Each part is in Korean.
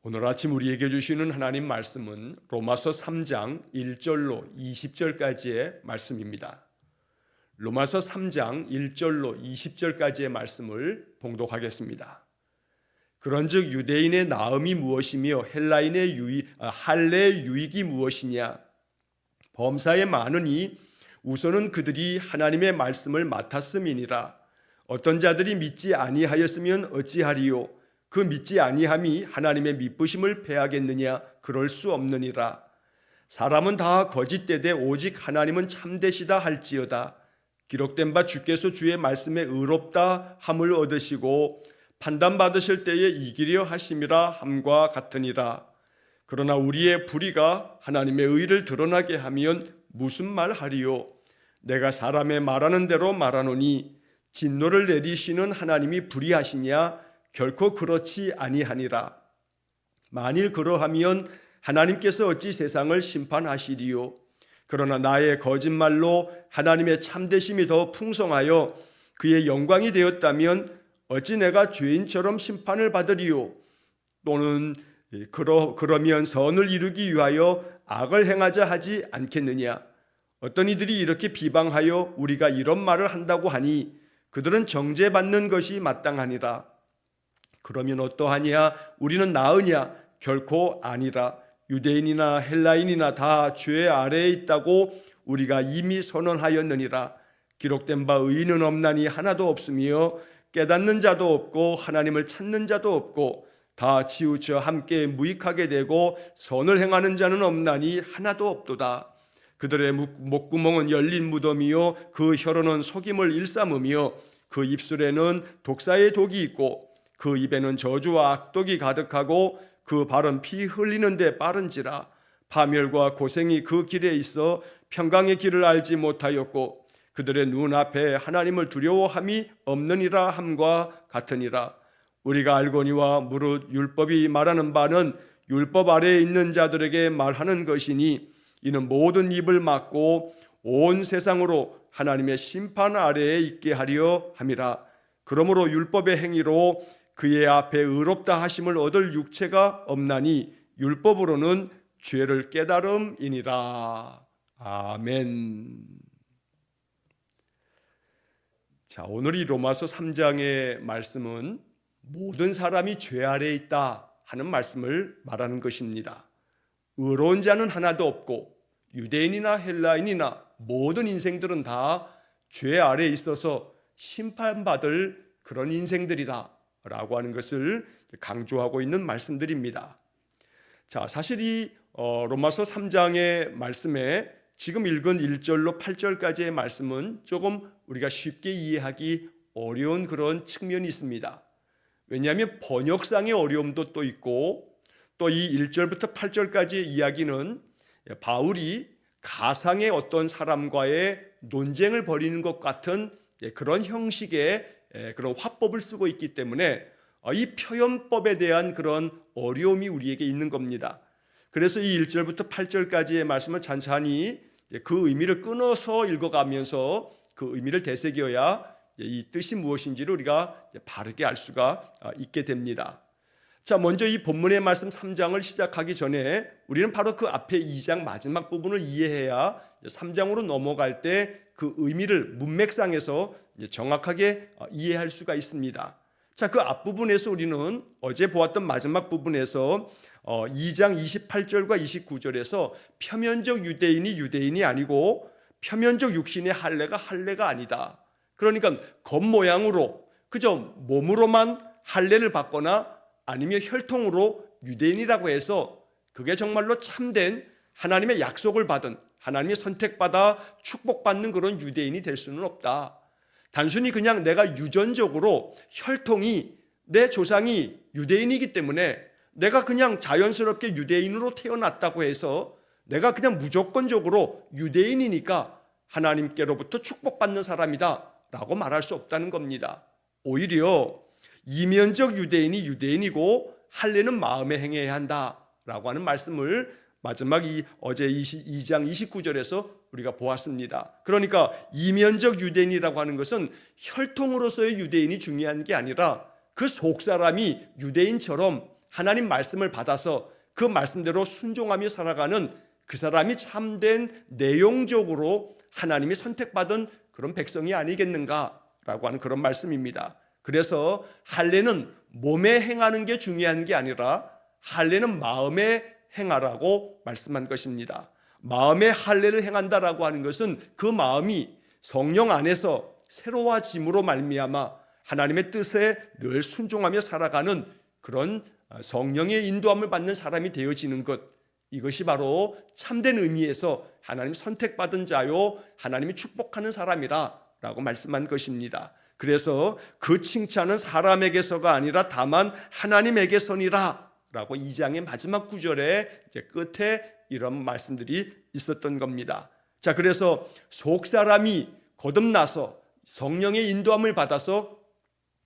오늘 아침 우리에게 주시는 하나님 말씀은 로마서 3장 1절로 20절까지의 말씀입니다. 로마서 3장 1절로 20절까지의 말씀을 봉독하겠습니다. 그런즉 유대인의 나음이 무엇이며 헬라인의 할례의 유익이 무엇이냐? 범사에 많으니 우선은 그들이 하나님의 말씀을 맡았음이니라. 어떤 자들이 믿지 아니하였으면 어찌하리요? 그 믿지 아니함이 하나님의 미쁘심을 패하겠느냐? 그럴 수 없느니라. 사람은 다 거짓되되 오직 하나님은 참되시다 할지어다. 기록된 바 주께서 주의 말씀에 의롭다 함을 얻으시고 판단받으실 때에 이기려 하심이라 함과 같으니라. 그러나 우리의 불의가 하나님의 의를 드러나게 하면 무슨 말 하리요? 내가 사람의 말하는 대로 말하노니 진노를 내리시는 하나님이 불의하시냐? 결코 그렇지 아니하니라. 만일 그러하면 하나님께서 어찌 세상을 심판하시리요? 그러나 나의 거짓말로 하나님의 참되심이 더 풍성하여 그의 영광이 되었다면 어찌 내가 죄인처럼 심판을 받으리요? 또는 그러면 선을 이루기 위하여 악을 행하자 하지 않겠느냐? 어떤 이들이 이렇게 비방하여 우리가 이런 말을 한다고 하니 그들은 정죄받는 것이 마땅하니라. 그러면 어떠하냐? 우리는 나으냐? 결코 아니라. 유대인이나 헬라인이나 다 죄 아래에 있다고 우리가 이미 선언하였느니라. 기록된 바 의인은 없나니 하나도 없으며 깨닫는 자도 없고 하나님을 찾는 자도 없고 다 치우쳐 함께 무익하게 되고 선을 행하는 자는 없나니 하나도 없도다. 그들의 목구멍은 열린 무덤이요 그 혀로는 속임을 일삼으며 그 입술에는 독사의 독이 있고 그 입에는 저주와 악독이 가득하고 그 발은 피 흘리는 데 빠른지라. 파멸과 고생이 그 길에 있어 평강의 길을 알지 못하였고 그들의 눈앞에 하나님을 두려워함이 없느니라 함과 같으니라. 우리가 알거니와 무릇 율법이 말하는 바는 율법 아래에 있는 자들에게 말하는 것이니 이는 모든 입을 막고 온 세상으로 하나님의 심판 아래에 있게 하려 함이라. 그러므로 율법의 행위로 그의 앞에 의롭다 하심을 얻을 육체가 없나니 율법으로는 죄를 깨달음이니라. 아멘. 자, 오늘 이 로마서 3장의 말씀은 모든 사람이 죄 아래에 있다 하는 말씀을 말하는 것입니다. 의로운 자는 하나도 없고 유대인이나 헬라인이나 모든 인생들은 다 죄 아래에 있어서 심판받을 그런 인생들이다 라고 하는 것을 강조하고 있는 말씀들입니다. 자, 사실 이 로마서 3장의 말씀에 지금 읽은 1절로 8절까지의 말씀은 조금 우리가 쉽게 이해하기 어려운 그런 측면이 있습니다. 왜냐하면 번역상의 어려움도 또 있고 또 이 1절부터 8절까지의 이야기는 바울이 가상의 어떤 사람과의 논쟁을 벌이는 것 같은 그런 형식의 그런 화법을 쓰고 있기 때문에 이 표현법에 대한 그런 어려움이 우리에게 있는 겁니다. 그래서 이 1절부터 8절까지의 말씀을 찬찬히 그 의미를 끊어서 읽어가면서 그 의미를 되새겨야 이 뜻이 무엇인지를 우리가 바르게 알 수가 있게 됩니다. 자, 먼저 이 본문의 말씀 3장을 시작하기 전에 우리는 바로 그 앞에 2장 마지막 부분을 이해해야 3장으로 넘어갈 때 그 의미를 문맥상에서 정확하게 이해할 수가 있습니다. 자, 그 앞부분에서 우리는 어제 보았던 마지막 부분에서 2장 28절과 29절에서 표면적 유대인이 유대인이 아니고 표면적 육신의 할례가 할례가 아니다. 그러니까 겉모양으로 그저 몸으로만 할례를 받거나 아니면 혈통으로 유대인이라고 해서 그게 정말로 참된 하나님의 약속을 받은 하나님의 선택받아 축복받는 그런 유대인이 될 수는 없다. 단순히 그냥 내가 유전적으로 혈통이 내 조상이 유대인이기 때문에 내가 그냥 자연스럽게 유대인으로 태어났다고 해서 내가 그냥 무조건적으로 유대인이니까 하나님께로부터 축복받는 사람이다 라고 말할 수 없다는 겁니다. 오히려 이면적 유대인이 유대인이고 할례는 마음에 행해야 한다라고 하는 말씀을 마지막 어제 2장 29절에서 우리가 보았습니다. 그러니까 이면적 유대인이라고 하는 것은 혈통으로서의 유대인이 중요한 게 아니라 그 속사람이 유대인처럼 하나님 말씀을 받아서 그 말씀대로 순종하며 살아가는 그 사람이 참된 내용적으로 하나님이 선택받은 그런 백성이 아니겠는가라고 하는 그런 말씀입니다. 그래서 할례는 몸에 행하는 게 중요한 게 아니라 할례는 마음에 행하라고 말씀한 것입니다. 마음에 할례를 행한다라고 하는 것은 그 마음이 성령 안에서 새로워짐으로 말미암아 하나님의 뜻에 늘 순종하며 살아가는 그런 성령의 인도함을 받는 사람이 되어지는 것, 이것이 바로 참된 의미에서 하나님 선택받은 자요 하나님이 축복하는 사람이라 라고 말씀한 것입니다. 그래서 그 칭찬은 사람에게서가 아니라 다만 하나님에게서니라 라고 2장의 마지막 구절에 이제 끝에 이런 말씀들이 있었던 겁니다. 자, 그래서 속사람이 거듭나서 성령의 인도함을 받아서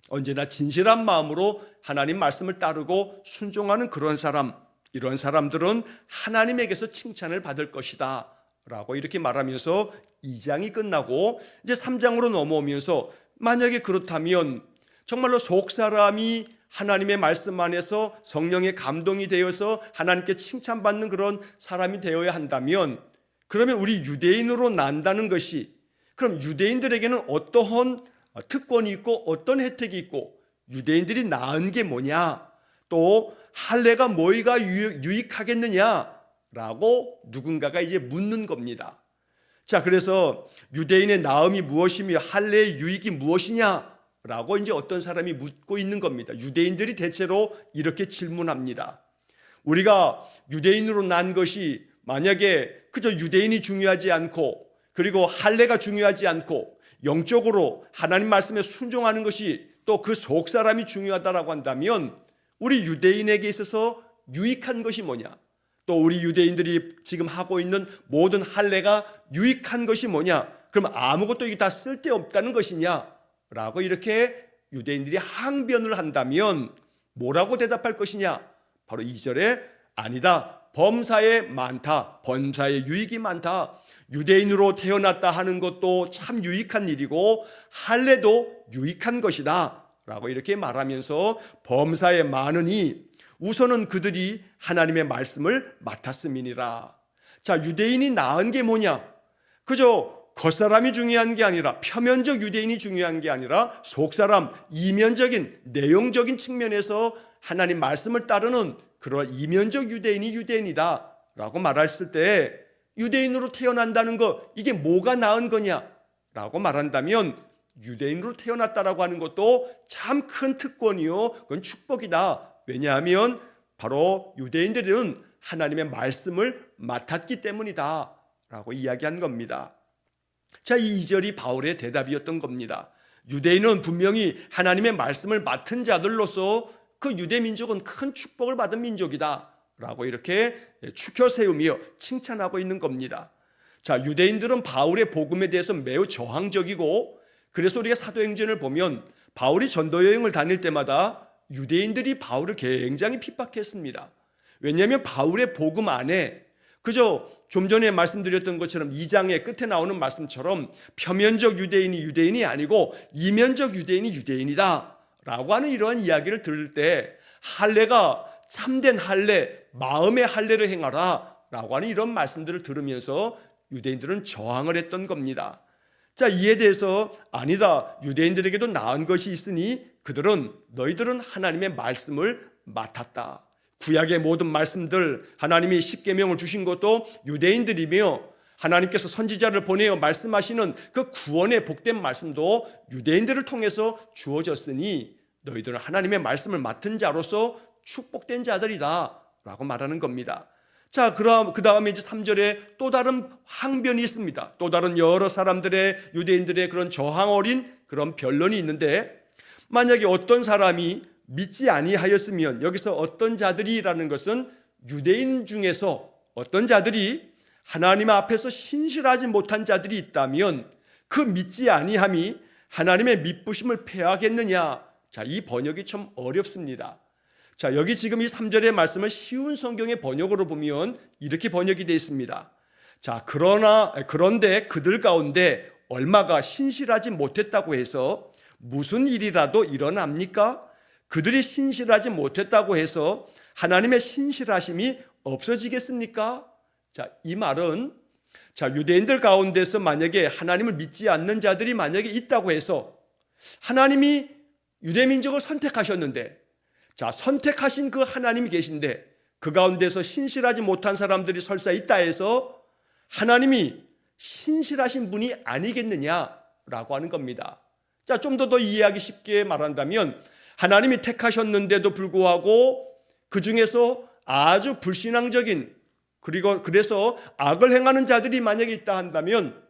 언제나 진실한 마음으로 하나님 말씀을 따르고 순종하는 그런 사람, 이런 사람들은 하나님에게서 칭찬을 받을 것이다 라고 이렇게 말하면서 2장이 끝나고 이제 3장으로 넘어오면서 만약에 그렇다면 정말로 속사람이 하나님의 말씀 안에서 성령의 감동이 되어서 하나님께 칭찬받는 그런 사람이 되어야 한다면, 그러면 우리 유대인으로 난다는 것이, 그럼 유대인들에게는 어떠한 특권이 있고 어떤 혜택이 있고 유대인들이 나은 게 뭐냐, 또 할례가 뭐가 유익하겠느냐라고 누군가가 이제 묻는 겁니다. 자, 그래서 유대인의 나음이 무엇이며 할례의 유익이 무엇이냐라고 이제 어떤 사람이 묻고 있는 겁니다. 유대인들이 대체로 이렇게 질문합니다. 우리가 유대인으로 난 것이 만약에 그저 유대인이 중요하지 않고 그리고 할례가 중요하지 않고 영적으로 하나님 말씀에 순종하는 것이 또 그 속사람이 중요하다라고 한다면 우리 유대인에게 있어서 유익한 것이 뭐냐, 또 우리 유대인들이 지금 하고 있는 모든 할례가 유익한 것이 뭐냐, 그럼 아무것도 이게 다 쓸데없다는 것이냐 라고 이렇게 유대인들이 항변을 한다면 뭐라고 대답할 것이냐, 바로 2절에 아니다, 범사에 많다, 범사에 유익이 많다, 유대인으로 태어났다 하는 것도 참 유익한 일이고 할례도 유익한 것이다 라고 이렇게 말하면서 범사에 많으니 우선은 그들이 하나님의 말씀을 맡았음이니라. 자, 유대인이 나은 게 뭐냐, 그저 겉사람이 중요한 게 아니라 표면적 유대인이 중요한 게 아니라 속사람, 이면적인 내용적인 측면에서 하나님 말씀을 따르는 그런 이면적 유대인이 유대인이다 라고 말했을 때 유대인으로 태어난다는 거, 이게 뭐가 나은 거냐 라고 말한다면 유대인으로 태어났다라고 하는 것도 참 큰 특권이요, 그건 축복이다. 왜냐하면 바로 유대인들은 하나님의 말씀을 맡았기 때문이다 라고 이야기한 겁니다. 자, 이 2절이 바울의 대답이었던 겁니다. 유대인은 분명히 하나님의 말씀을 맡은 자들로서 그 유대 민족은 큰 축복을 받은 민족이다 라고 이렇게 추켜 세우며 칭찬하고 있는 겁니다. 자, 유대인들은 바울의 복음에 대해서 매우 저항적이고, 그래서 우리가 사도행전을 보면 바울이 전도 여행을 다닐 때마다 유대인들이 바울을 굉장히 핍박했습니다. 왜냐하면 바울의 복음 안에 그저 좀 전에 말씀드렸던 것처럼 2장의 끝에 나오는 말씀처럼 표면적 유대인이 유대인이 아니고 이면적 유대인이 유대인이다 라고 하는 이러한 이야기를 들을 때 할례가 참된 할례, 마음의 할례를 행하라 라고 하는 이런 말씀들을 들으면서 유대인들은 저항을 했던 겁니다. 자, 이에 대해서 아니다, 유대인들에게도 나은 것이 있으니 그들은 너희들은 하나님의 말씀을 맡았다. 구약의 모든 말씀들, 하나님이 십계명을 주신 것도 유대인들이며 하나님께서 선지자를 보내어 말씀하시는 그 구원의 복된 말씀도 유대인들을 통해서 주어졌으니 너희들은 하나님의 말씀을 맡은 자로서 축복된 자들이다 라고 말하는 겁니다. 자, 그 다음에 이제 3절에 또 다른 항변이 있습니다. 또 다른 여러 사람들의, 유대인들의 그런 저항 어린 그런 변론이 있는데, 만약에 어떤 사람이 믿지 아니하였으면, 여기서 어떤 자들이라는 것은 유대인 중에서 어떤 자들이 하나님 앞에서 신실하지 못한 자들이 있다면 그 믿지 아니함이 하나님의 믿부심을 패하겠느냐. 자, 이 번역이 참 어렵습니다. 자, 여기 지금 이 3절의 말씀을 쉬운 성경의 번역으로 보면 이렇게 번역이 되어 있습니다. 자, 그런데 그들 가운데 얼마가 신실하지 못했다고 해서 무슨 일이라도 일어납니까? 그들이 신실하지 못했다고 해서 하나님의 신실하심이 없어지겠습니까? 자, 이 말은 유대인들 가운데서 만약에 하나님을 믿지 않는 자들이 만약에 있다고 해서 하나님이 유대민족을 선택하셨는데, 선택하신 그 하나님이 계신데 그 가운데서 신실하지 못한 사람들이 설사 있다 해서 하나님이 신실하신 분이 아니겠느냐라고 하는 겁니다. 좀 더 이해하기 쉽게 말한다면, 하나님이 택하셨는데도 불구하고 그 중에서 아주 불신앙적인, 그리고 그래서 악을 행하는 자들이 만약에 있다 한다면,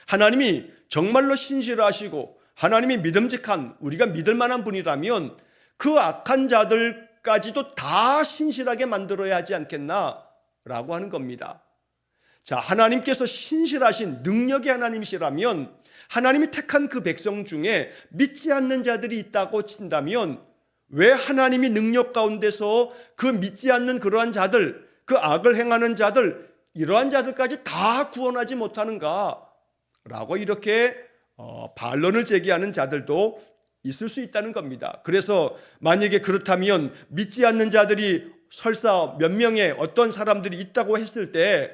하나님이 정말로 신실하시고 하나님이 믿음직한, 우리가 믿을 만한 분이라면 그 악한 자들까지도 다 신실하게 만들어야 하지 않겠나라고 하는 겁니다. 하나님께서 신실하신 능력의 하나님이시라면 하나님이 택한 그 백성 중에 믿지 않는 자들이 있다고 친다면 왜 하나님이 능력 가운데서 그 믿지 않는 그러한 자들, 그 악을 행하는 자들, 이러한 자들까지 다 구원하지 못하는가? 라고 이렇게 반론을 제기하는 자들도 있을 수 있다는 겁니다. 그래서 만약에 그렇다면 믿지 않는 자들이 설사 몇 명의 어떤 사람들이 있다고 했을 때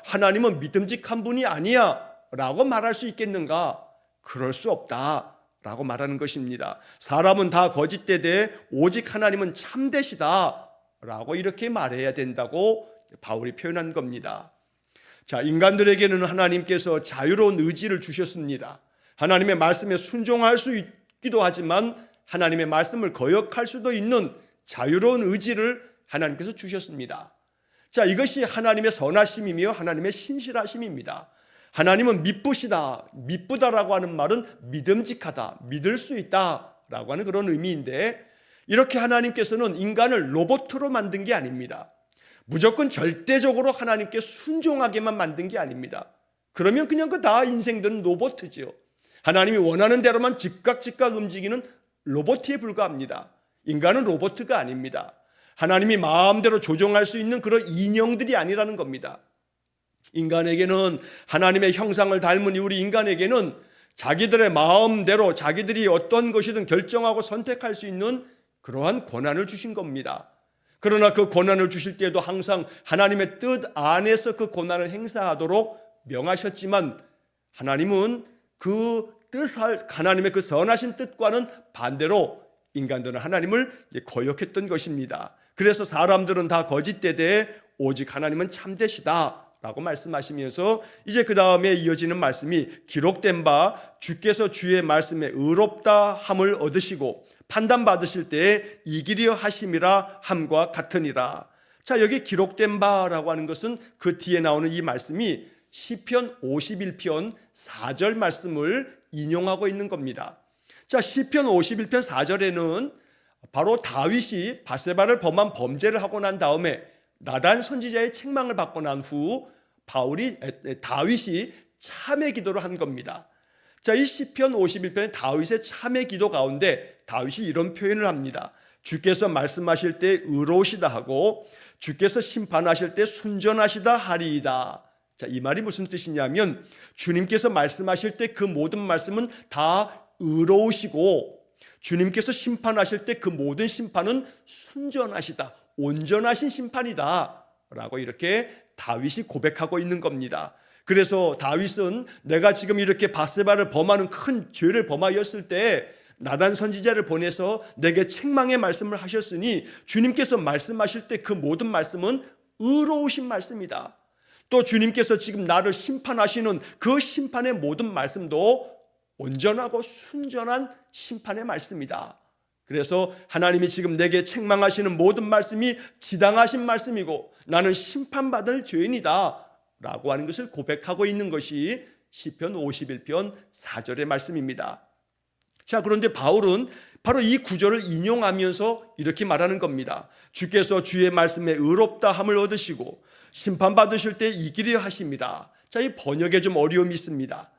하나님은 믿음직한 분이 아니야 라고 말할 수 있겠는가? 그럴 수 없다 라고 말하는 것입니다. 사람은 다 거짓되되 오직 하나님은 참되시다 라고 이렇게 말해야 된다고 바울이 표현한 겁니다. 인간들에게는 하나님께서 자유로운 의지를 주셨습니다. 하나님의 말씀에 순종할 수 있기도 하지만 하나님의 말씀을 거역할 수도 있는 자유로운 의지를 하나님께서 주셨습니다. 이것이 하나님의 선하심이며 하나님의 신실하심입니다. 하나님은 미쁘다라고 하는 말은 믿음직하다, 믿을 수 있다라고 하는 그런 의미인데, 이렇게 하나님께서는 인간을 로봇으로 만든 게 아닙니다. 무조건 절대적으로 하나님께 순종하게만 만든 게 아닙니다. 그러면 그냥 다 인생들은 로봇이죠. 하나님이 원하는 대로만 즉각 움직이는 로봇에 불과합니다. 인간은 로봇가 아닙니다. 하나님이 마음대로 조종할 수 있는 그런 인형들이 아니라는 겁니다. 인간에게는, 하나님의 형상을 닮은 우리 인간에게는 자기들의 마음대로 자기들이 어떤 것이든 결정하고 선택할 수 있는 그러한 권한을 주신 겁니다. 그러나 그 권한을 주실 때에도 항상 하나님의 뜻 안에서 그 권한을 행사하도록 명하셨지만, 하나님은 하나님의 그 선하신 뜻과는 반대로 인간들은 하나님을 거역했던 것입니다. 그래서 사람들은 다 거짓되되 오직 하나님은 참되시다 라고 말씀하시면서 이제 그 다음에 이어지는 말씀이, 기록된 바 주께서 주의 말씀에 의롭다 함을 얻으시고 판단받으실 때에 이기려 하심이라 함과 같으니라. 여기 기록된 바라고 하는 것은 그 뒤에 나오는 이 말씀이 시편 51편 4절 말씀을 인용하고 있는 겁니다. 시편 51편 4절에는 바로 다윗이 바세바를 범한 범죄를 하고 난 다음에 나단 선지자의 책망을 받고 난 후 다윗이 참회 기도를 한 겁니다. 이 시편 51편의 다윗의 참회 기도 가운데 다윗이 이런 표현을 합니다. 주께서 말씀하실 때 의로우시다 하고 주께서 심판하실 때 순전하시다 하리이다. 이 말이 무슨 뜻이냐면, 주님께서 말씀하실 때 그 모든 말씀은 다 의로우시고 주님께서 심판하실 때 그 모든 심판은 순전하시다, 온전하신 심판이다 라고 이렇게 다윗이 고백하고 있는 겁니다. 그래서 다윗은 내가 지금 이렇게 바세바를 범하는 큰 죄를 범하였을 때 나단 선지자를 보내서 내게 책망의 말씀을 하셨으니 주님께서 말씀하실 때 그 모든 말씀은 의로우신 말씀이다. 또 주님께서 지금 나를 심판하시는 그 심판의 모든 말씀도 온전하고 순전한 심판의 말씀이다. 그래서 하나님이 지금 내게 책망하시는 모든 말씀이 지당하신 말씀이고 나는 심판받을 죄인이다 라고 하는 것을 고백하고 있는 것이 시편 51편 4절의 말씀입니다. 그런데 바울은 바로 이 구절을 인용하면서 이렇게 말하는 겁니다. 주께서 주의 말씀에 의롭다 함을 얻으시고 심판받으실 때 이기려 하십니다. 이 번역에 좀 어려움이 있습니다.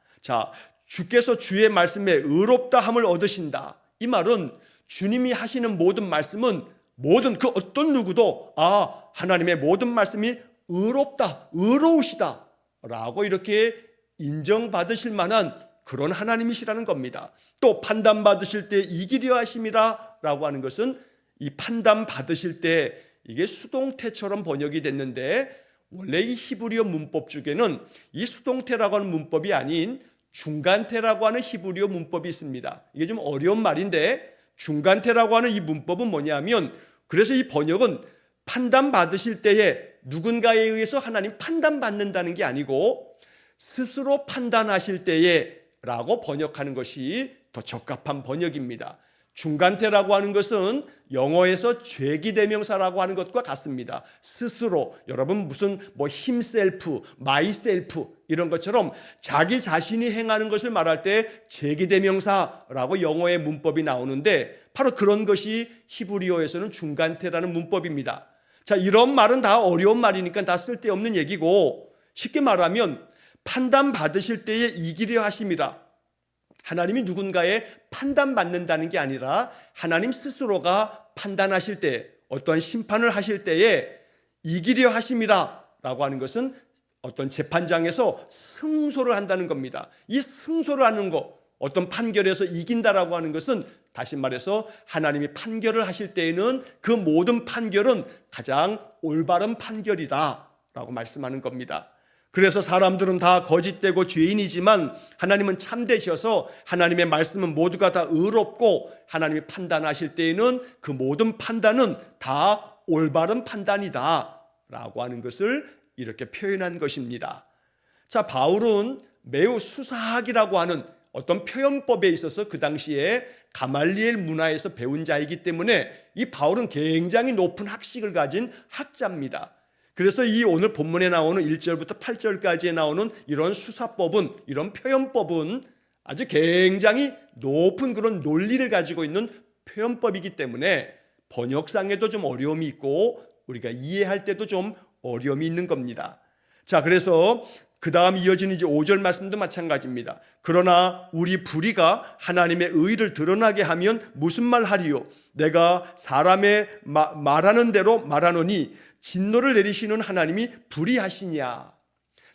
주께서 주의 말씀에 의롭다 함을 얻으신다. 이 말은 주님이 하시는 모든 말씀은 모든 그 어떤 누구도 하나님의 모든 말씀이 의롭다, 의로우시다 라고 이렇게 인정받으실 만한 그런 하나님이시라는 겁니다. 또 판단받으실 때 이기려 하심이라 라고 하는 것은 이 판단 받으실 때 이게 수동태처럼 번역이 됐는데 원래 이 히브리어 문법 중에는 이 수동태라고 하는 문법이 아닌 중간태라고 하는 히브리어 문법이 있습니다. 이게 좀 어려운 말인데 중간태라고 하는 이 문법은 뭐냐면 그래서 이 번역은 판단 받으실 때에 누군가에 의해서 하나님 판단받는다는 게 아니고 스스로 판단하실 때에 라고 번역하는 것이 더 적합한 번역입니다. 중간태라고 하는 것은 영어에서 죄기대명사라고 하는 것과 같습니다. 스스로 여러분 무슨 himself, myself 이런 것처럼 자기 자신이 행하는 것을 말할 때 죄기대명사라고 영어의 문법이 나오는데 바로 그런 것이 히브리어에서는 중간태라는 문법입니다. 자, 이런 말은 다 어려운 말이니까 다 쓸데없는 얘기고 쉽게 말하면 판단 받으실 때에 이기려 하심이라. 하나님이 누군가의 판단받는다는 게 아니라 하나님 스스로가 판단하실 때 어떠한 심판을 하실 때에 이기려 하심이라 라고 하는 것은 어떤 재판장에서 승소를 한다는 겁니다. 이 승소를 하는 것, 어떤 판결에서 이긴다라고 하는 것은 다시 말해서 하나님이 판결을 하실 때에는 그 모든 판결은 가장 올바른 판결이다 라고 말씀하는 겁니다. 그래서 사람들은 다 거짓되고 죄인이지만 하나님은 참되셔서 하나님의 말씀은 모두가 다 의롭고 하나님이 판단하실 때에는 그 모든 판단은 다 올바른 판단이다 라고 하는 것을 이렇게 표현한 것입니다. 자, 바울은 매우 수사학이라고 하는 어떤 표현법에 있어서 그 당시에 가말리엘 문화에서 배운 자이기 때문에 이 바울은 굉장히 높은 학식을 가진 학자입니다. 그래서 이 오늘 본문에 나오는 1절부터 8절까지에 나오는 이런 수사법은, 이런 표현법은 아주 굉장히 높은 그런 논리를 가지고 있는 표현법이기 때문에 번역상에도 좀 어려움이 있고 우리가 이해할 때도 좀 어려움이 있는 겁니다. 자, 그래서 그 다음 이어지는 이제 5절 말씀도 마찬가지입니다. 그러나 우리 불의가 하나님의 의를 드러나게 하면 무슨 말 하리요? 내가 사람의 말하는 대로 말하노니 진노를 내리시는 하나님이 불의하시냐?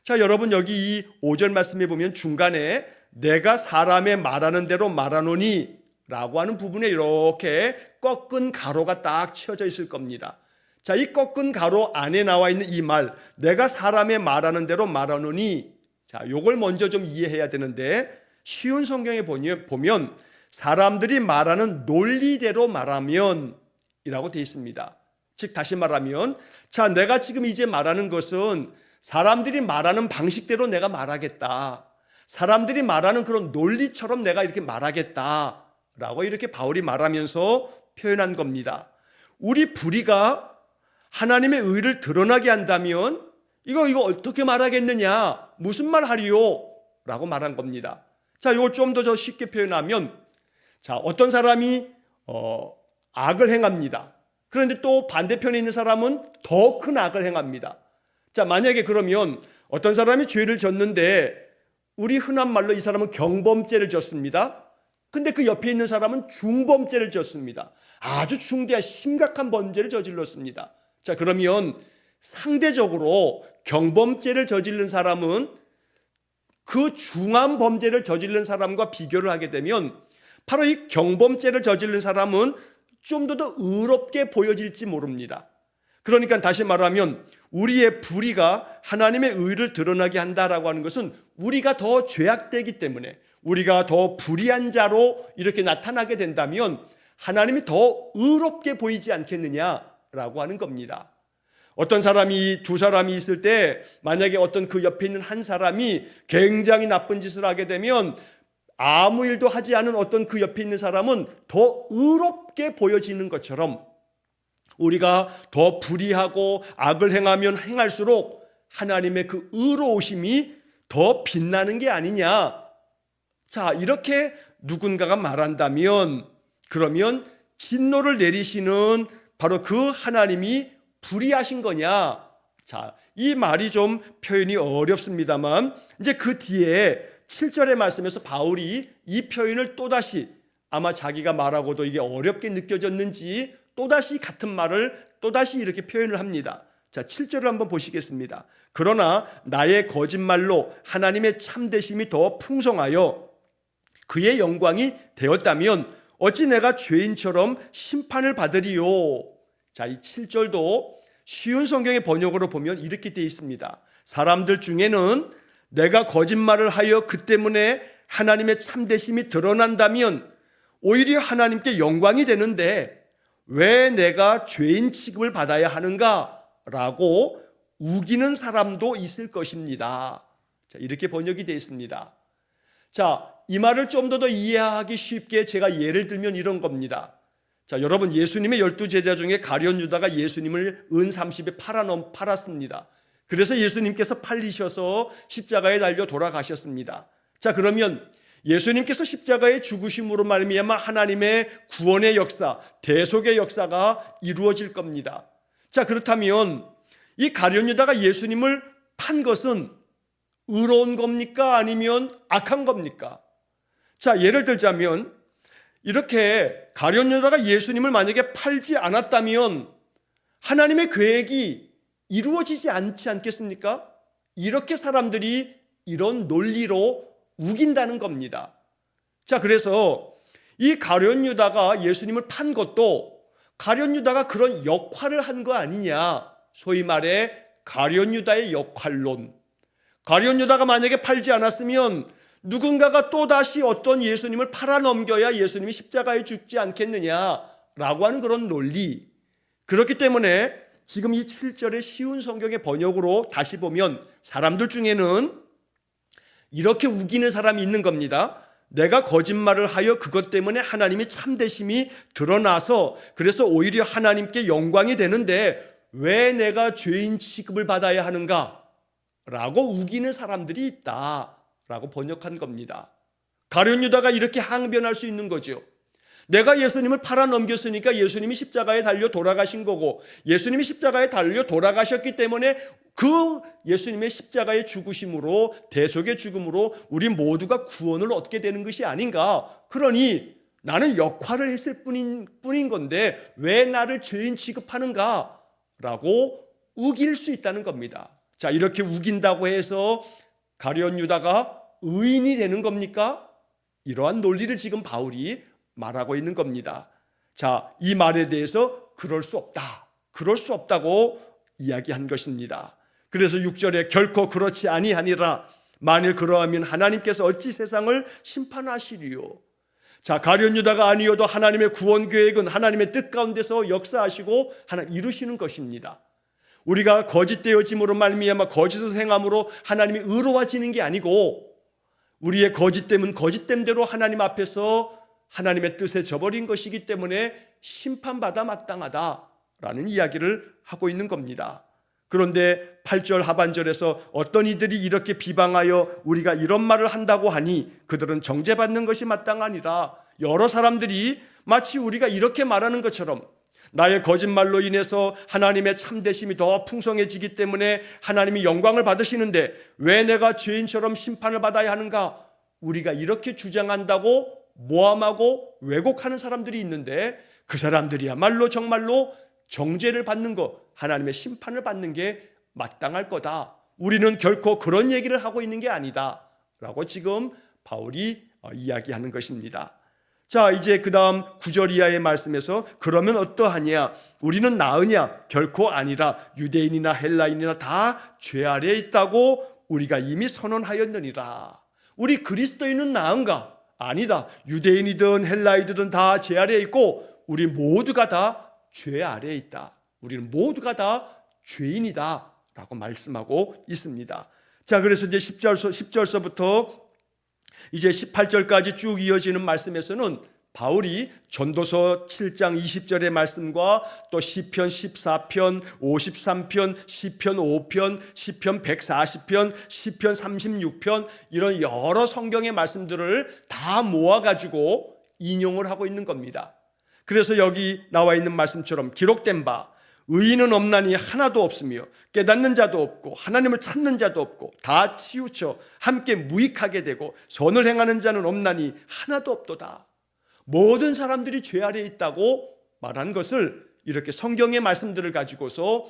자, 여러분 여기 이 5절 말씀에 보면 중간에 내가 사람의 말하는 대로 말하노니 라고 하는 부분에 이렇게 꺾은 가로가 딱 치어져 있을 겁니다. 자, 이 꺾은 가로 안에 나와 있는 이 말, 내가 사람의 말하는 대로 말하노니, 자, 요걸 먼저 좀 이해해야 되는데 쉬운 성경에 보면 사람들이 말하는 논리대로 말하면 이라고 되어 있습니다. 즉 다시 말하면 자, 내가 지금 이제 말하는 것은 사람들이 말하는 방식대로 내가 말하겠다. 사람들이 말하는 그런 논리처럼 내가 이렇게 말하겠다라고 이렇게 바울이 말하면서 표현한 겁니다. 우리 불의가 하나님의 의를 드러나게 한다면 이거 어떻게 말하겠느냐? 무슨 말 하리요? 라고 말한 겁니다. 자, 이걸 좀 더 쉽게 표현하면 자, 어떤 사람이 악을 행합니다. 그런데 또 반대편에 있는 사람은 더 큰 악을 행합니다. 자, 만약에 그러면 어떤 사람이 죄를 졌는데 우리 흔한 말로 이 사람은 경범죄를 졌습니다. 근데 그 옆에 있는 사람은 중범죄를 졌습니다. 아주 중대한 심각한 범죄를 저질렀습니다. 자, 그러면 상대적으로 경범죄를 저지른 사람은 그 중한 범죄를 저지른 사람과 비교를 하게 되면 바로 이 경범죄를 저지른 사람은 좀 더 의롭게 보여질지 모릅니다. 그러니까 다시 말하면 우리의 불의가 하나님의 의를 드러나게 한다라고 하는 것은 우리가 더 죄악되기 때문에 우리가 더 불의한 자로 이렇게 나타나게 된다면 하나님이 더 의롭게 보이지 않겠느냐라고 하는 겁니다. 어떤 사람이 두 사람이 있을 때 만약에 어떤 그 옆에 있는 한 사람이 굉장히 나쁜 짓을 하게 되면 아무 일도 하지 않은 어떤 그 옆에 있는 사람은 더 의롭게 보여지는 것처럼 우리가 더 불의하고 악을 행하면 행할수록 하나님의 그 의로우심이 더 빛나는 게 아니냐. 자, 이렇게 누군가가 말한다면 그러면 진노를 내리시는 바로 그 하나님이 불의하신 거냐. 자, 이 말이 좀 표현이 어렵습니다만 이제 그 뒤에 7절의 말씀에서 바울이 이 표현을 또다시 아마 자기가 말하고도 이게 어렵게 느껴졌는지 또다시 같은 말을 또다시 이렇게 표현을 합니다. 자, 7절을 한번 보시겠습니다. 그러나 나의 거짓말로 하나님의 참되심이 더 풍성하여 그의 영광이 되었다면 어찌 내가 죄인처럼 심판을 받으리요. 자, 이 7절도 쉬운 성경의 번역으로 보면 이렇게 되어 있습니다. 사람들 중에는 내가 거짓말을 하여 그 때문에 하나님의 참되심이 드러난다면 오히려 하나님께 영광이 되는데 왜 내가 죄인 취급을 받아야 하는가? 라고 우기는 사람도 있을 것입니다. 자, 이렇게 번역이 되어 있습니다. 자, 이 말을 좀 더 이해하기 쉽게 제가 예를 들면 이런 겁니다. 자, 여러분, 예수님의 12제자 중에 가룟 유다가 예수님을 은 30에 팔았습니다. 그래서 예수님께서 팔리셔서 십자가에 달려 돌아가셨습니다. 자, 그러면 예수님께서 십자가의 죽으심으로 말미암아 하나님의 구원의 역사, 대속의 역사가 이루어질 겁니다. 자, 그렇다면 이 가룟 유다가 예수님을 판 것은 의로운 겁니까? 아니면 악한 겁니까? 자, 예를 들자면 이렇게 가룟 유다가 예수님을 만약에 팔지 않았다면 하나님의 계획이 이루어지지 않지 않겠습니까? 이렇게 사람들이 이런 논리로 우긴다는 겁니다. 자, 그래서 이 가룟 유다가 예수님을 판 것도 가룟 유다가 그런 역할을 한 거 아니냐, 소위 말해 가룟 유다의 역할론. 가룟 유다가 만약에 팔지 않았으면 누군가가 또다시 어떤 예수님을 팔아넘겨야 예수님이 십자가에 죽지 않겠느냐라고 하는 그런 논리. 그렇기 때문에 지금 이 7절의 쉬운 성경의 번역으로 다시 보면 사람들 중에는 이렇게 우기는 사람이 있는 겁니다. 내가 거짓말을 하여 그것 때문에 하나님의 참되심이 드러나서 그래서 오히려 하나님께 영광이 되는데 왜 내가 죄인 취급을 받아야 하는가? 라고 우기는 사람들이 있다 라고 번역한 겁니다. 가룟 유다가 이렇게 항변할 수 있는 거죠. 내가 예수님을 팔아넘겼으니까 예수님이 십자가에 달려 돌아가신 거고 예수님이 십자가에 달려 돌아가셨기 때문에 그 예수님의 십자가의 죽으심으로 대속의 죽음으로 우리 모두가 구원을 얻게 되는 것이 아닌가. 그러니 나는 역할을 했을 뿐인 건데 왜 나를 죄인 취급하는가? 라고 우길 수 있다는 겁니다. 자, 이렇게 우긴다고 해서 가룟 유다가 의인이 되는 겁니까? 이러한 논리를 지금 바울이 말하고 있는 겁니다. 자, 이 말에 대해서 그럴 수 없다, 그럴 수 없다고 이야기한 것입니다. 그래서 6절에 결코 그렇지 아니하니라. 만일 그러하면 하나님께서 어찌 세상을 심판하시리요. 자, 가룟 유다가 아니어도 하나님의 구원 계획은 하나님의 뜻 가운데서 역사하시고 하나 이루시는 것입니다. 우리가 거짓되어짐으로 말미암아 거짓을 행함으로 하나님이 의로워지는 게 아니고 우리의 거짓됨은 거짓됨대로 하나님 앞에서 하나님의 뜻에 져버린 것이기 때문에 심판받아 마땅하다라는 이야기를 하고 있는 겁니다. 그런데 8절 하반절에서 어떤 이들이 이렇게 비방하여 우리가 이런 말을 한다고 하니 그들은 정죄받는 것이 마땅하니라. 여러 사람들이 마치 우리가 이렇게 말하는 것처럼 나의 거짓말로 인해서 하나님의 참되심이 더 풍성해지기 때문에 하나님이 영광을 받으시는데 왜 내가 죄인처럼 심판을 받아야 하는가? 우리가 이렇게 주장한다고 모함하고 왜곡하는 사람들이 있는데 그 사람들이야말로 정말로 정죄를 받는 것, 하나님의 심판을 받는 게 마땅할 거다. 우리는 결코 그런 얘기를 하고 있는 게 아니다 라고 지금 바울이 이야기하는 것입니다. 자, 이제 그 다음 9절 이하의 말씀에서 그러면 어떠하냐? 우리는 나으냐? 결코 아니라 유대인이나 헬라인이나 다 죄 아래에 있다고 우리가 이미 선언하였느니라. 우리 그리스도인은 나은가? 아니다. 유대인이든 헬라인이든 다 죄 아래에 있고 우리 모두가 다 죄 아래에 있다. 우리는 모두가 다 죄인이다 라고 말씀하고 있습니다. 자, 그래서 이제 10절서부터 이제 18절까지 쭉 이어지는 말씀에서는 바울이 전도서 7장 20절의 말씀과 또 시편 14편, 53편, 시편 5편, 시편 140편, 시편 36편 이런 여러 성경의 말씀들을 다 모아가지고 인용을 하고 있는 겁니다. 그래서 여기 나와 있는 말씀처럼 기록된 바 의인은 없나니 하나도 없으며 깨닫는 자도 없고 하나님을 찾는 자도 없고 다 치우쳐 함께 무익하게 되고 선을 행하는 자는 없나니 하나도 없도다. 모든 사람들이 죄 아래에 있다고 말한 것을 이렇게 성경의 말씀들을 가지고서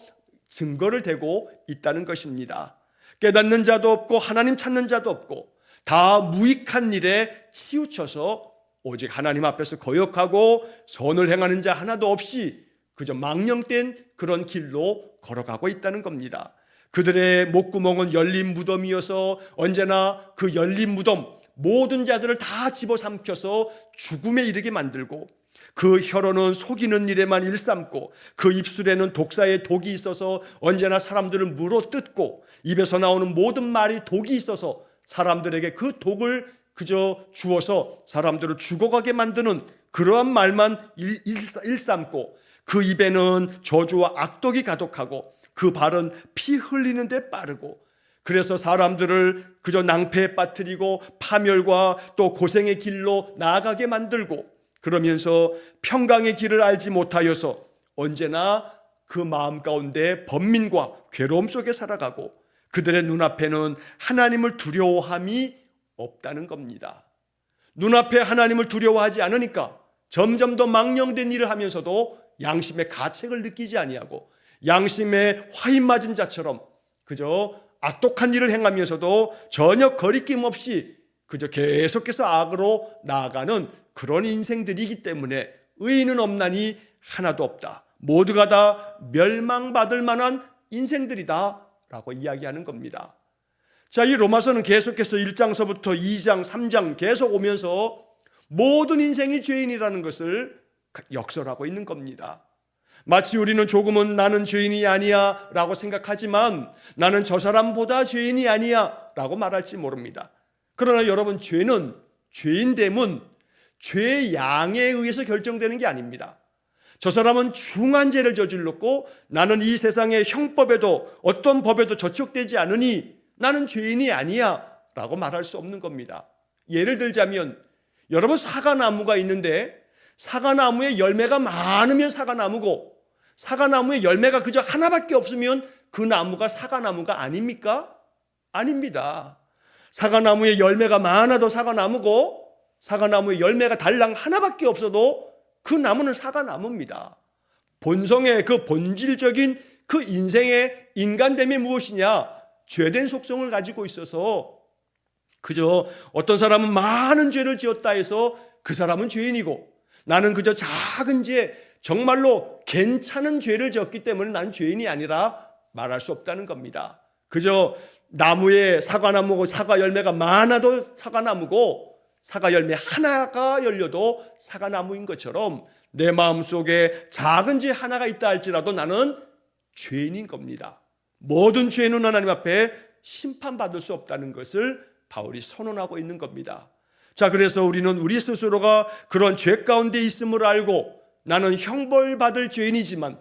증거를 대고 있다는 것입니다. 깨닫는 자도 없고 하나님 찾는 자도 없고 다 무익한 일에 치우쳐서 오직 하나님 앞에서 거역하고 선을 행하는 자 하나도 없이 그저 망령된 그런 길로 걸어가고 있다는 겁니다. 그들의 목구멍은 열린 무덤이어서 언제나 그 열린 무덤 모든 자들을 다 집어삼켜서 죽음에 이르게 만들고, 그 혀로는 속이는 일에만 일삼고, 그 입술에는 독사의 독이 있어서 언제나 사람들을 물어뜯고, 입에서 나오는 모든 말이 독이 있어서 사람들에게 그 독을 그저 주어서 사람들을 죽어가게 만드는 그러한 말만 일삼고, 그 입에는 저주와 악독이 가득하고 그 발은 피 흘리는 데 빠르고, 그래서 사람들을 그저 낭패에 빠뜨리고 파멸과 또 고생의 길로 나아가게 만들고, 그러면서 평강의 길을 알지 못하여서 언제나 그 마음 가운데 번민과 괴로움 속에 살아가고, 그들의 눈앞에는 하나님을 두려워함이 없다는 겁니다. 눈앞에 하나님을 두려워하지 않으니까 점점 더 망령된 일을 하면서도 양심의 가책을 느끼지 아니하고, 양심에 화인 맞은 자처럼 그저 악독한 일을 행하면서도 전혀 거리낌 없이 그저 계속해서 악으로 나아가는 그런 인생들이기 때문에 의인은 없나니 하나도 없다, 모두가 다 멸망받을 만한 인생들이다 라고 이야기하는 겁니다. 자, 이 로마서는 계속해서 1장서부터 2장, 3장 계속 오면서 모든 인생이 죄인이라는 것을 역설하고 있는 겁니다. 마치 우리는 조금은 나는 죄인이 아니야 라고 생각하지만 나는 저 사람보다 죄인이 아니야 라고 말할지 모릅니다. 그러나 여러분, 죄는 죄인됨은 죄의 양에 의해서 결정되는 게 아닙니다. 저 사람은 중한 죄를 저질렀고 나는 이 세상의 형법에도 어떤 법에도 저촉되지 않으니 나는 죄인이 아니야 라고 말할 수 없는 겁니다. 예를 들자면, 여러분, 사과나무가 있는데 사과나무에 열매가 많으면 사과나무고, 사과나무에 열매가 그저 하나밖에 없으면 그 나무가 사과나무가 아닙니까? 아닙니다. 사과나무에 열매가 많아도 사과나무고, 사과나무에 열매가 달랑 하나밖에 없어도 그 나무는 사과나무입니다. 본성의 그 본질적인 그 인생의 인간됨이 무엇이냐? 죄된 속성을 가지고 있어서 그저 어떤 사람은 많은 죄를 지었다 해서 그 사람은 죄인이고, 나는 그저 작은 죄, 정말로 괜찮은 죄를 지었기 때문에 나는 죄인이 아니라 말할 수 없다는 겁니다. 그저 나무에 사과나무고 사과 열매가 많아도 사과나무고 사과 열매 하나가 열려도 사과나무인 것처럼 내 마음속에 작은 죄 하나가 있다 할지라도 나는 죄인인 겁니다. 모든 죄는 하나님 앞에 심판받을 수 없다는 것을 바울이 선언하고 있는 겁니다. 자, 그래서 우리는 우리 스스로가 그런 죄 가운데 있음을 알고 나는 형벌받을 죄인이지만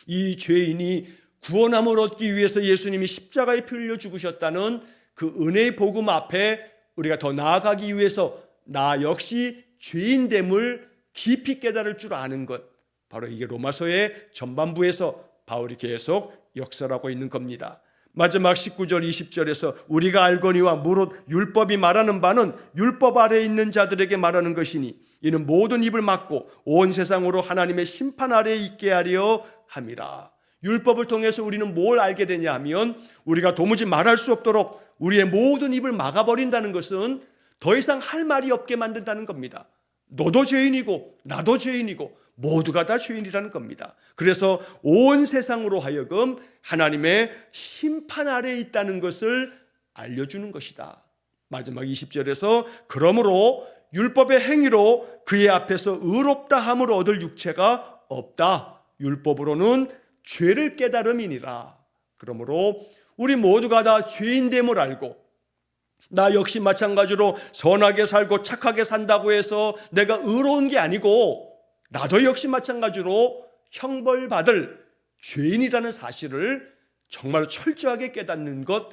이 죄인이 구원함을 얻기 위해서 예수님이 십자가에 피 흘려 죽으셨다는 그 은혜의 복음 앞에 우리가 더 나아가기 위해서 나 역시 죄인됨을 깊이 깨달을 줄 아는 것, 바로 이게 로마서의 전반부에서 바울이 계속 역설하고 있는 겁니다. 마지막 19절 20절에서 우리가 알거니와 무릇 율법이 말하는 바는 율법 아래에 있는 자들에게 말하는 것이니 이는 모든 입을 막고 온 세상으로 하나님의 심판 아래에 있게 하려 함이라. 율법을 통해서 우리는 뭘 알게 되냐 하면, 우리가 도무지 말할 수 없도록 우리의 모든 입을 막아버린다는 것은 더 이상 할 말이 없게 만든다는 겁니다. 너도 죄인이고 나도 죄인이고 모두가 다 죄인이라는 겁니다. 그래서 온 세상으로 하여금 하나님의 심판 아래에 있다는 것을 알려주는 것이다. 마지막 20절에서 그러므로 율법의 행위로 그의 앞에서 의롭다 함을 얻을 육체가 없다. 율법으로는 죄를 깨달음이니라. 그러므로 우리 모두가 다 죄인됨을 알고, 나 역시 마찬가지로 선하게 살고 착하게 산다고 해서 내가 의로운 게 아니고 나도 역시 마찬가지로 형벌받을 죄인이라는 사실을 정말 철저하게 깨닫는 것,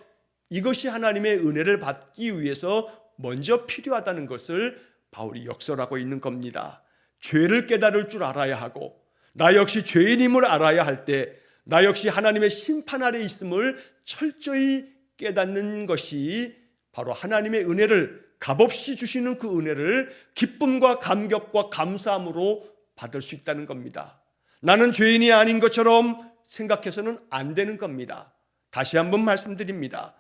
이것이 하나님의 은혜를 받기 위해서 먼저 필요하다는 것을 바울이 역설하고 있는 겁니다. 죄를 깨달을 줄 알아야 하고, 나 역시 죄인임을 알아야 할 때 나 역시 하나님의 심판 아래 있음을 철저히 깨닫는 것이 바로 하나님의 은혜를, 값없이 주시는 그 은혜를 기쁨과 감격과 감사함으로 받을 수 있다는 겁니다. 나는 죄인이 아닌 것처럼 생각해서는 안 되는 겁니다. 다시 한번 말씀드립니다.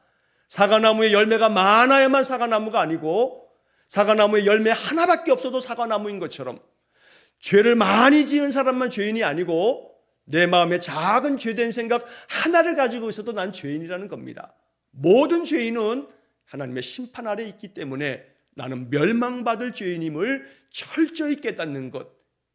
사과나무에 열매가 많아야만 사과나무가 아니고, 사과나무에 열매 하나밖에 없어도 사과나무인 것처럼 죄를 많이 지은 사람만 죄인이 아니고 내 마음에 작은 죄된 생각 하나를 가지고 있어도 난 죄인이라는 겁니다. 모든 죄인은 하나님의 심판 아래 있기 때문에 나는 멸망받을 죄인임을 철저히 깨닫는 것,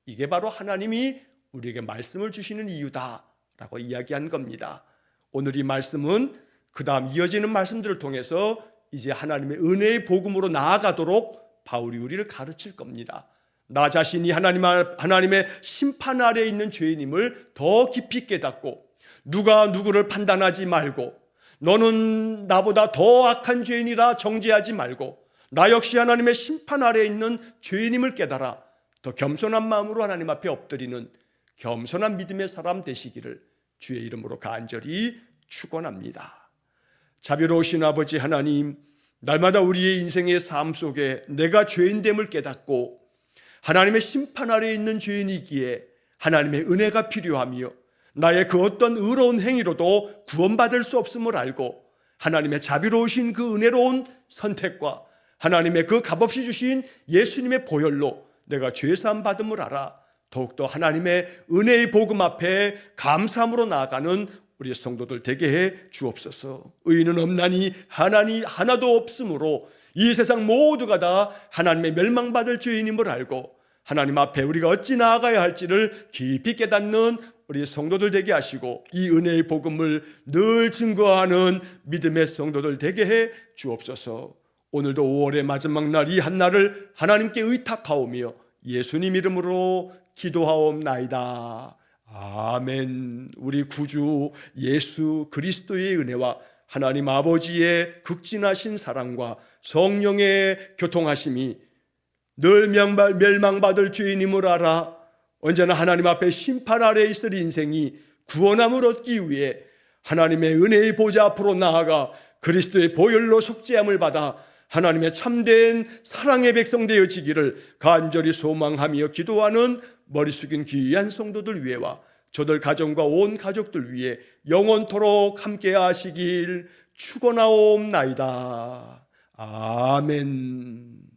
이게 바로 하나님이 우리에게 말씀을 주시는 이유다라고 이야기한 겁니다. 오늘 이 말씀은 그 다음 이어지는 말씀들을 통해서 이제 하나님의 은혜의 복음으로 나아가도록 바울이 우리를 가르칠 겁니다. 나 자신이 하나님의 심판 아래에 있는 죄인임을 더 깊이 깨닫고 누가 누구를 판단하지 말고 너는 나보다 더 악한 죄인이라 정죄하지 말고 나 역시 하나님의 심판 아래에 있는 죄인임을 깨달아 더 겸손한 마음으로 하나님 앞에 엎드리는 겸손한 믿음의 사람 되시기를 주의 이름으로 간절히 축원합니다. 자비로우신 아버지 하나님, 날마다 우리의 인생의 삶 속에 내가 죄인됨을 깨닫고 하나님의 심판 아래에 있는 죄인이기에 하나님의 은혜가 필요하며 나의 그 어떤 의로운 행위로도 구원받을 수 없음을 알고 하나님의 자비로우신 그 은혜로운 선택과 하나님의 그 값없이 주신 예수님의 보혈로 내가 죄사함 받음을 알아 더욱더 하나님의 은혜의 복음 앞에 감사함으로 나아가는 우리 성도들 되게 해 주옵소서. 의인은 없나니 하나님 하나도 없으므로 이 세상 모두가 다 하나님의 멸망받을 죄인임을 알고 하나님 앞에 우리가 어찌 나아가야 할지를 깊이 깨닫는 우리 성도들 되게 하시고 이 은혜의 복음을 늘 증거하는 믿음의 성도들 되게 해 주옵소서. 오늘도 5월의 마지막 날 이 한날을 하나님께 의탁하오며 예수님 이름으로 기도하옵나이다. 아멘. 우리 구주 예수 그리스도의 은혜와 하나님 아버지의 극진하신 사랑과 성령의 교통하심이 늘 멸망받을 죄인임을 알아 언제나 하나님 앞에 심판 아래에 있을 인생이 구원함을 얻기 위해 하나님의 은혜의 보좌 앞으로 나아가 그리스도의 보혈로 속죄함을 받아 하나님의 참된 사랑의 백성 되어지기를 간절히 소망하며 기도하는 머리 숙인 귀한 성도들 위해와 저들 가정과 온 가족들 위해 영원토록 함께 하시길 축원하옵나이다. 아멘.